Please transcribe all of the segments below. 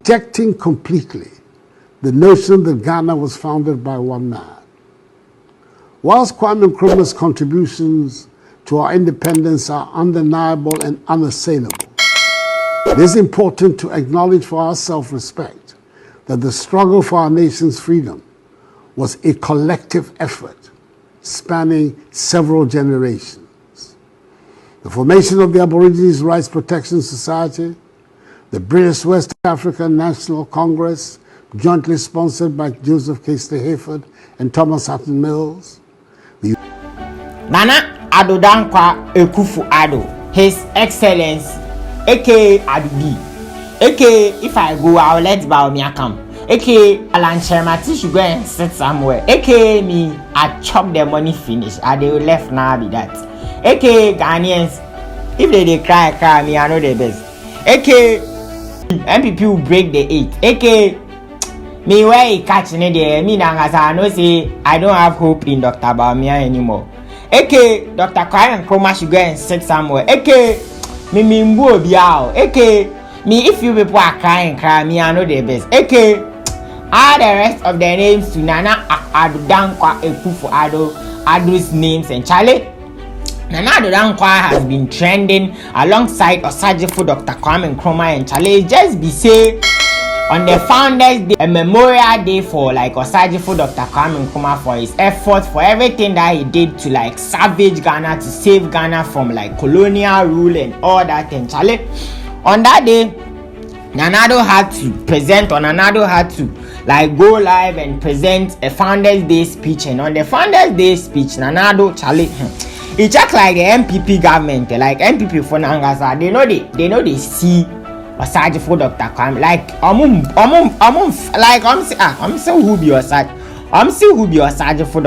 rejecting completely the notion that Ghana was founded by one man. Whilst Kwame Nkrumah's contributions to our independence are undeniable and unassailable, it is important to acknowledge for our self-respect that the struggle for our nation's freedom was a collective effort spanning several generations. The formation of the Aborigines Rights Protection Society, the British West African National Congress, jointly sponsored by Joseph K. Hayford and Thomas Hutton Mills. Nanaaddo Akufo Addo, His Excellency, aka Addo, aka if I go, I'll let Baumia come, aka Alan Chermati should go and sit somewhere, aka me, I chop the money finish, I they left now be that, aka Ghanaians, if they cry, me, I know the best, aka MPP will break the 8, aka me where he catching it there, me as I know say I don't have hope in Dr. Baumia anymore. Aka Dr. Kwame Nkrumah should go and sit somewhere. Aka me mbo biao. Aka me if you people are crying, me I know the best. Aka all the rest of the names to Nanaaddo Akufo Addo's names and Charlie. Nanaaddo has been trending alongside Osagyefo Dr. Kwame Nkrumah and Charlie. Just be say on the Founders Day, a memorial day for like Osagyefo Dr. Kwame Nkrumah for his efforts, for everything that he did to like savage Ghana, to save Ghana from like colonial rule and all that and Charlie. On that day, Nanaaddo had to like go live and present a Founders Day speech, and on the Founders Day speech, Nanaaddo Charlie, he just like the MPP government, like MPP for Nangasa, they know they see Osagyefo Dr. Kwame, like like I'm still who be Osagyefo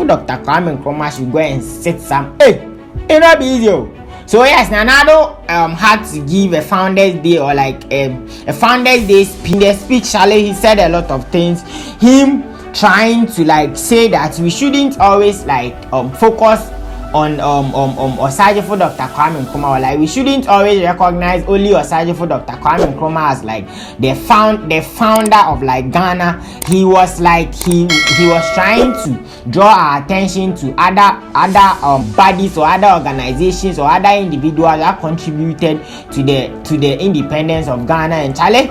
Dr. Kwame Nkrumah should go and sit some. Hey, it not be easy. So yes, Nanaaddo had to give a Founders Day or like a Founders Day speech. In the speech, Charlie, he said a lot of things. Him trying to like say that we shouldn't always like focus on Osagyefo Dr. Kwame Nkrumah, like we shouldn't always recognize only Osagyefo Dr. Kwame Nkrumah as like the founder of like Ghana. He was like he was trying to draw our attention to other bodies or other organizations or other individuals that contributed to the independence of Ghana. And Charlie,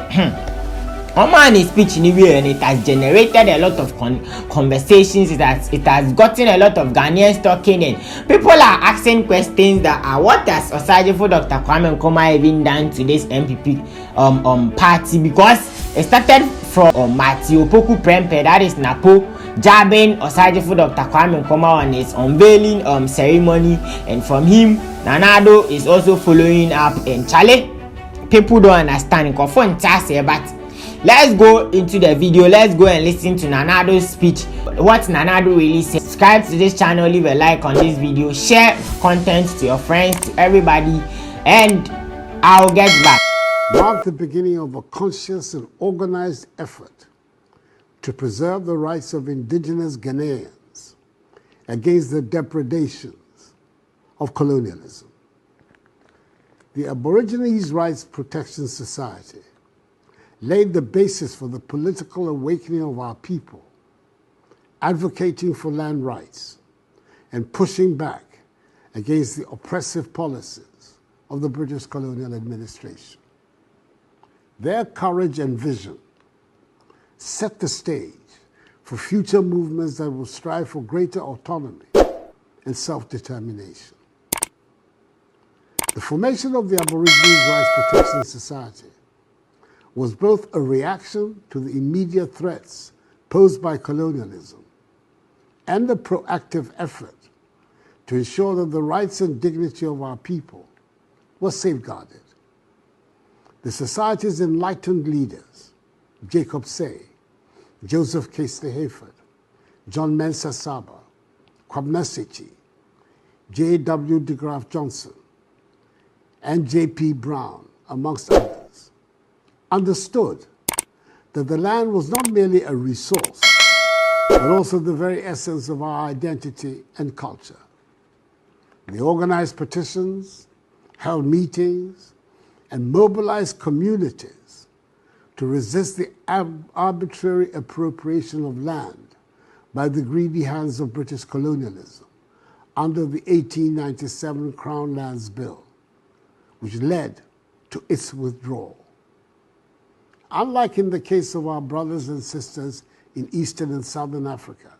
in his speech anyway, and it has generated a lot of conversations. It has gotten a lot of Ghanaians talking, and people are asking questions that are, what has Osagyefo Dr. Kwame Nkrumah even done to this MPP party? Because it started from Matthew Opoku Prempeh, that is Napo, jabbing Osagyefo Dr. Kwame Nkrumah on his unveiling ceremony, and from him Nanaaddo is also following up. And Charlie, people don't understand, but let's go into the video. Let's go and listen to Nanaaddo's speech. What Nanaaddo really said. Subscribe to this channel, leave a like on this video, share content to your friends, to everybody, and I'll get back. Marked the beginning of a conscious and organized effort to preserve the rights of indigenous Ghanaians against the depredations of colonialism. The Aborigines Rights Protection Society laid the basis for the political awakening of our people, advocating for land rights and pushing back against the oppressive policies of the British colonial administration. Their courage and vision set the stage for future movements that will strive for greater autonomy and self-determination. The formation of the Aborigines Rights Protection Society was both a reaction to the immediate threats posed by colonialism and a proactive effort to ensure that the rights and dignity of our people were safeguarded. The Society's enlightened leaders, Jacob Say, Joseph K. Hayford, John Mensah Saba, Kwame, J.W. de Graaf Johnson, and J.P. Brown, amongst others, understood that the land was not merely a resource, but also the very essence of our identity and culture. They organized petitions, held meetings, and mobilized communities to resist the arbitrary appropriation of land by the greedy hands of British colonialism under the 1897 Crown Lands Bill, which led to its withdrawal. Unlike in the case of our brothers and sisters in Eastern and Southern Africa,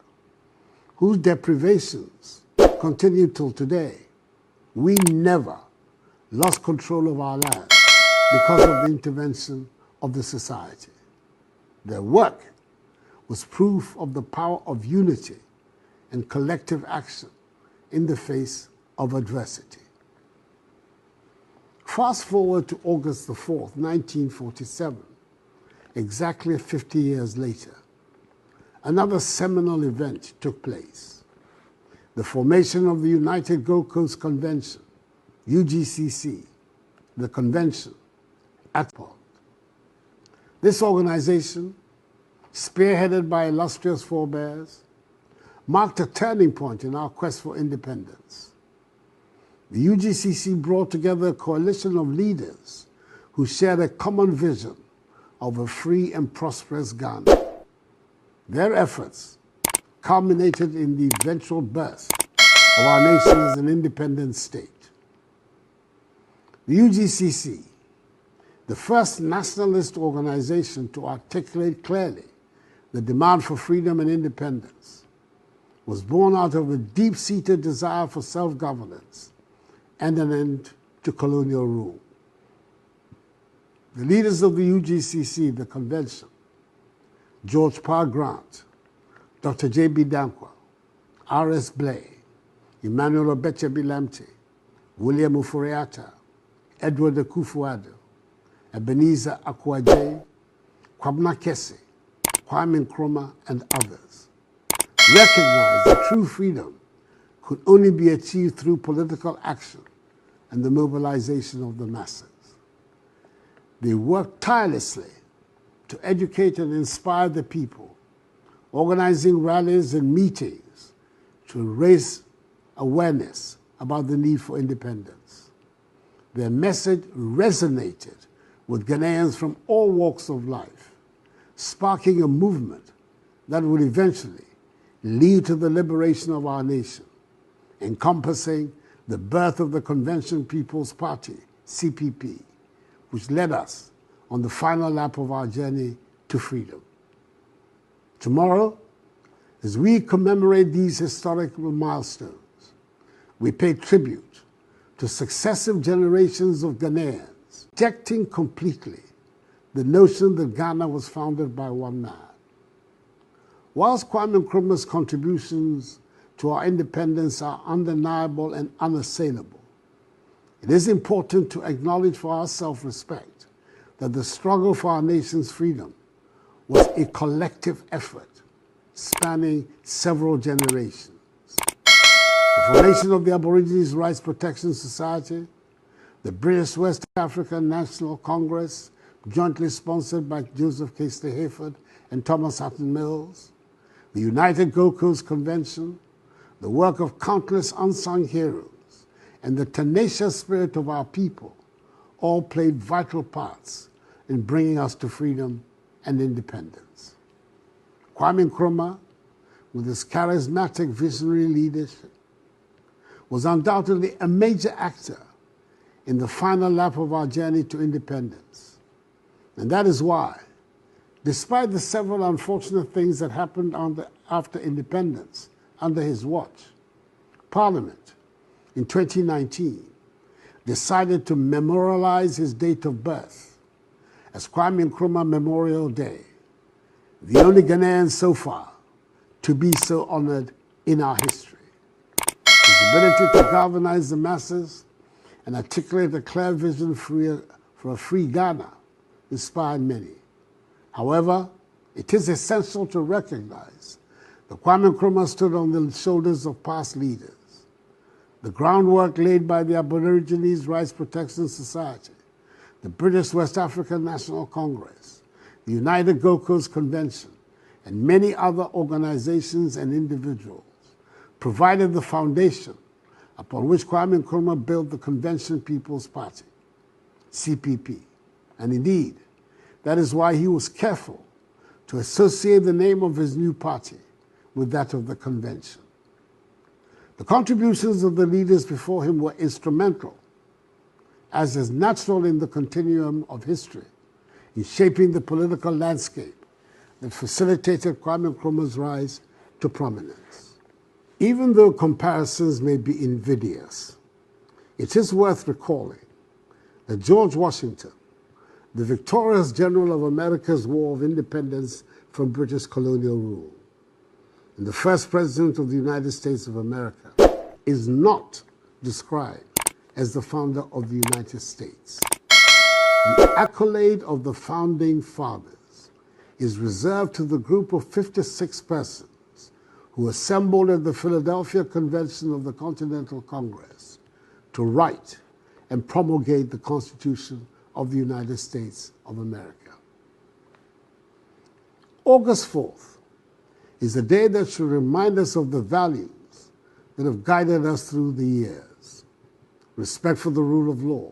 whose deprivations continue till today, we never lost control of our land because of the intervention of the society. Their work was proof of the power of unity and collective action in the face of adversity. Fast forward to August the 4th, 1947, exactly 50 years later, another seminal event took place. The formation of the United Gold Coast Convention, UGCC, the convention at Addo. This organization, spearheaded by illustrious forebears, marked a turning point in our quest for independence. The UGCC brought together a coalition of leaders who shared a common vision of a free and prosperous Ghana. Their efforts culminated in the eventual birth of our nation as an independent state. The UGCC, the first nationalist organization to articulate clearly the demand for freedom and independence, was born out of a deep-seated desire for self-governance and an end to colonial rule. The leaders of the UGCC, the convention, George Parr Grant, Dr. J.B. Dankwa, R.S. Blay, Emmanuel Obeche-Bilamte, William Ufuriata, Edward Akufo Addo, Ebenezer Akwaje, Kwame Kese, Kwame Nkrumah, and others recognized that true freedom could only be achieved through political action and the mobilization of the masses. They worked tirelessly to educate and inspire the people, organizing rallies and meetings to raise awareness about the need for independence. Their message resonated with Ghanaians from all walks of life, sparking a movement that would eventually lead to the liberation of our nation, encompassing the birth of the Convention People's Party, CPP, which led us on the final lap of our journey to freedom. Tomorrow, as we commemorate these historical milestones, we pay tribute to successive generations of Ghanaians, rejecting completely the notion that Ghana was founded by one man. Whilst Kwame Nkrumah's contributions to our independence are undeniable and unassailable, it is important to acknowledge for our self-respect that the struggle for our nation's freedom was a collective effort spanning several generations. The formation of the Aborigines Rights Protection Society, the British West African National Congress, jointly sponsored by Joseph Casely Hayford and Thomas Hutton Mills, the United Gold Coast Convention, the work of countless unsung heroes, and the tenacious spirit of our people all played vital parts in bringing us to freedom and independence. Kwame Nkrumah, with his charismatic visionary leadership, was undoubtedly a major actor in the final lap of our journey to independence. And that is why, despite the several unfortunate things that happened after independence under his watch, Parliament in 2019 decided to memorialize his date of birth as Kwame Nkrumah Memorial Day, the only Ghanaian so far to be so honored in our history. His ability to galvanize the masses and articulate a clear vision for a free Ghana inspired many. However, it is essential to recognize that Kwame Nkrumah stood on the shoulders of past leaders. The groundwork laid by the Aborigines Rights Protection Society, the British West African National Congress, the United Gold Coast Convention, and many other organizations and individuals provided the foundation upon which Kwame Nkrumah built the Convention People's Party, CPP. And indeed, That is why he was careful to associate the name of his new party with that of the convention. The contributions of the leaders before him were instrumental, as is natural in the continuum of history, in shaping the political landscape that facilitated Kwame Nkrumah's rise to prominence. Even though comparisons may be invidious, it is worth recalling that George Washington, the victorious general of America's War of Independence from British colonial rule, and the first president of the United States of America, is not described as the founder of the United States. The accolade of the founding fathers is reserved to the group of 56 persons who assembled at the Philadelphia Convention of the Continental Congress to write and promulgate the Constitution of the United States of America. August 4th is a day that should remind us of the values that have guided us through the years: respect for the rule of law,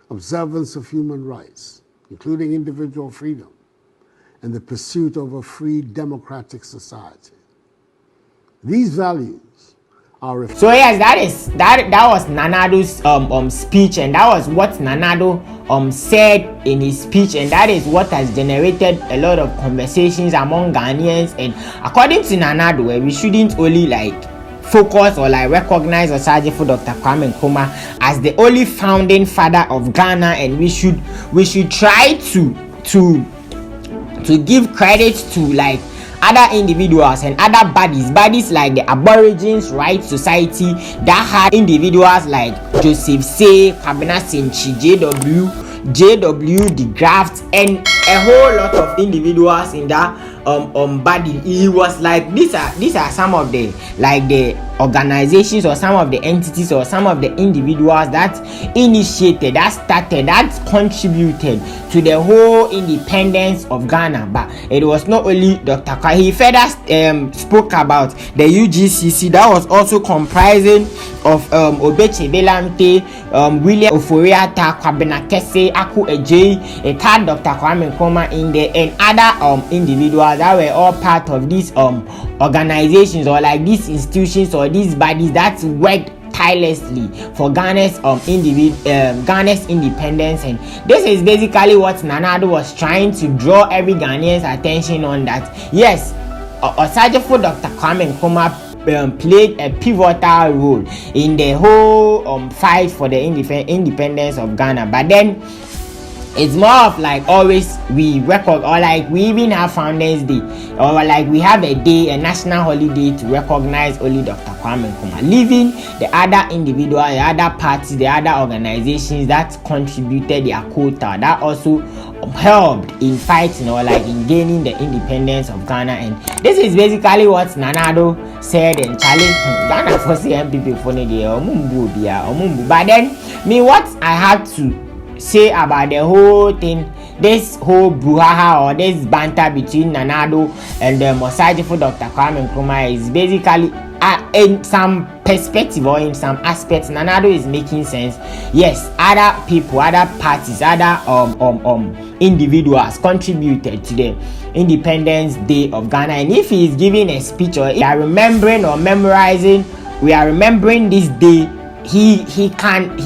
observance of human rights, including individual freedom, and the pursuit of a free democratic society. These values are so yes, that was nanaaddo's speech, and that was what nanaaddo said in his speech, and that is what has generated a lot of conversations among Ghanaians. And according to nanaaddo, we shouldn't only focus or recognize Osagyefo Dr. Kwame Nkrumah as the only founding father of Ghana, and we should try to give credit to other individuals and other bodies like the Aborigines Rights Society that had individuals like Joseph Say, Kabena Senchi, JW the Graft, and a whole lot of individuals in that body. He was these are some of the organizations or some of the entities or some of the individuals that initiated, that started, that contributed to the whole independence of Ghana. But it was not only Dr. Kwame. He further spoke about the UGCC that was also comprising of Obeche Belamte, William Oforiata, Kwabena Kese, Aku Ejei, a third Dr. Kwame Nkrumah in there, and other individuals that were all part of these organizations or these institutions or these bodies that worked tirelessly for Ghana's Ghana's independence. And this is basically what nanaaddo was trying to draw every Ghanaian's attention on, that yes, Osagyefo Dr. Kwame Nkrumah played a pivotal role in the whole fight for the independence of Ghana. But then it's more of always we record, or we even have Founders Day, or we have a day, a national holiday to recognize only Dr. Kwame Nkrumah, leaving the other individuals, the other parties, the other organizations that contributed their quota, that also helped in fighting or in gaining the independence of Ghana. And this is basically what nanaaddo said and challenged Ghana for MPP for the. But then what I have to say about the whole thing, this whole brouhaha or this banter between nanaaddo and Osagyefo Dr. Kwame Nkrumah is basically in some perspective or in some aspects nanaaddo is making sense. Yes, other people, other parties, other individuals contributed to the Independence Day of Ghana, and if he is giving a speech or we are remembering or memorizing, we are remembering this day, he can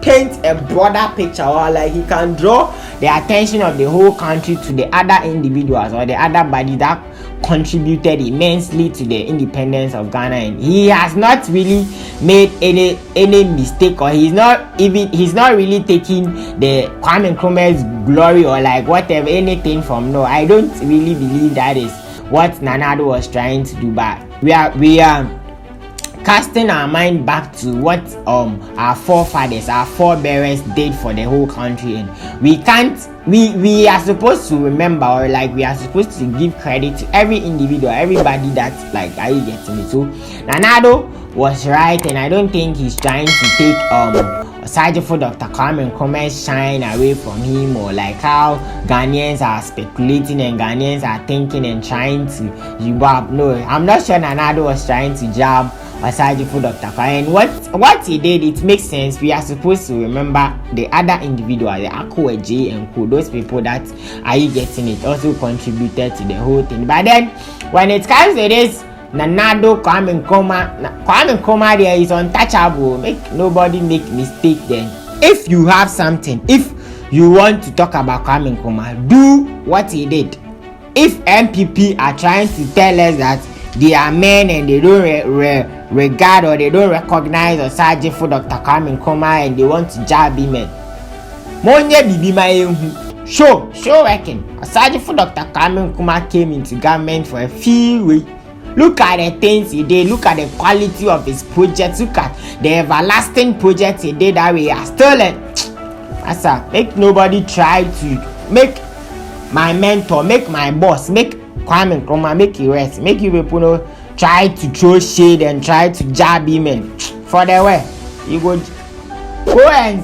paint a broader picture, or he can draw the attention of the whole country to the other individuals or the other body that contributed immensely to the independence of Ghana. And he has not really made any mistake, or he's not really taking the Kwame Nkrumah's glory or whatever anything from. No, I don't really believe that is what nanaaddo was trying to do. But we are casting our mind back to what our forefathers, our forebearers did for the whole country, and we are supposed to remember, or we are supposed to give credit to every individual, everybody that's are you getting me? So nanaaddo was right, and I don't think he's trying to take Osagyefo Dr. Kwame Nkrumah is shying away from him, or like how Ghanaians are speculating and Ghanaians are thinking and trying to jab. No, I'm not sure Nanaaddo was trying to jab Osagyefo Dr. Kwame. And what he did, it makes sense. We are supposed to remember the other individuals, the Akufo and Co. Those people that, are you getting it, also contributed to the whole thing. But then when it comes to this nanaaddo, Kwame Nkrumah there is untouchable. Make nobody make mistake then. If you have something, if you want to talk about Kwame Nkrumah, do what he did. If MPP are trying to tell us that they are men and they don't regard or they don't recognize Osagyefo Dr. Kwame Nkrumah and they want to jab him, monye bibi ma show working. Osagyefo Dr. Kwame Nkrumah came into government for a few weeks. Look at the things he did. Look at the quality of his projects. Look at the everlasting projects he did that we are still in. Asa, make nobody try to make my mentor, make my boss, make Kwame Nkrumah, make you rest. Make you people try to throw shade and try to jab him in. For the way, you go and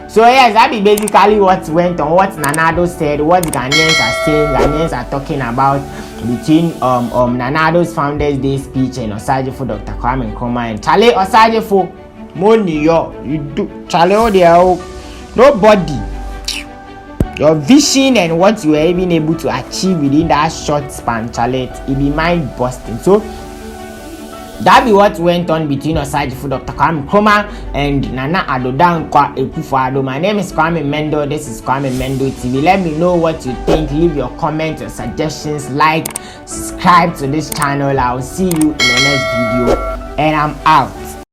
so yes, that be basically what went on, what Nanaaddo said, what Ghanaians are saying, Ghanaians are talking about between Nanaaddo's Founders Day speech and Osagyefo Dr. Kwame Nkrumah. And Charlie Osagyefo, money you do Charlie nobody. Your vision and what you were even able to achieve within that short span, Charlie, it be mind busting. So that be what went on between Osagyefo Dr. Kwame Nkrumah and Nanaaddo Akufo. My name is Kwame Mendo. This is Kwame Mendo TV. Let me know what you think. Leave your comments, your suggestions, like, subscribe to this channel. I'll see you in the next video, and I'm out.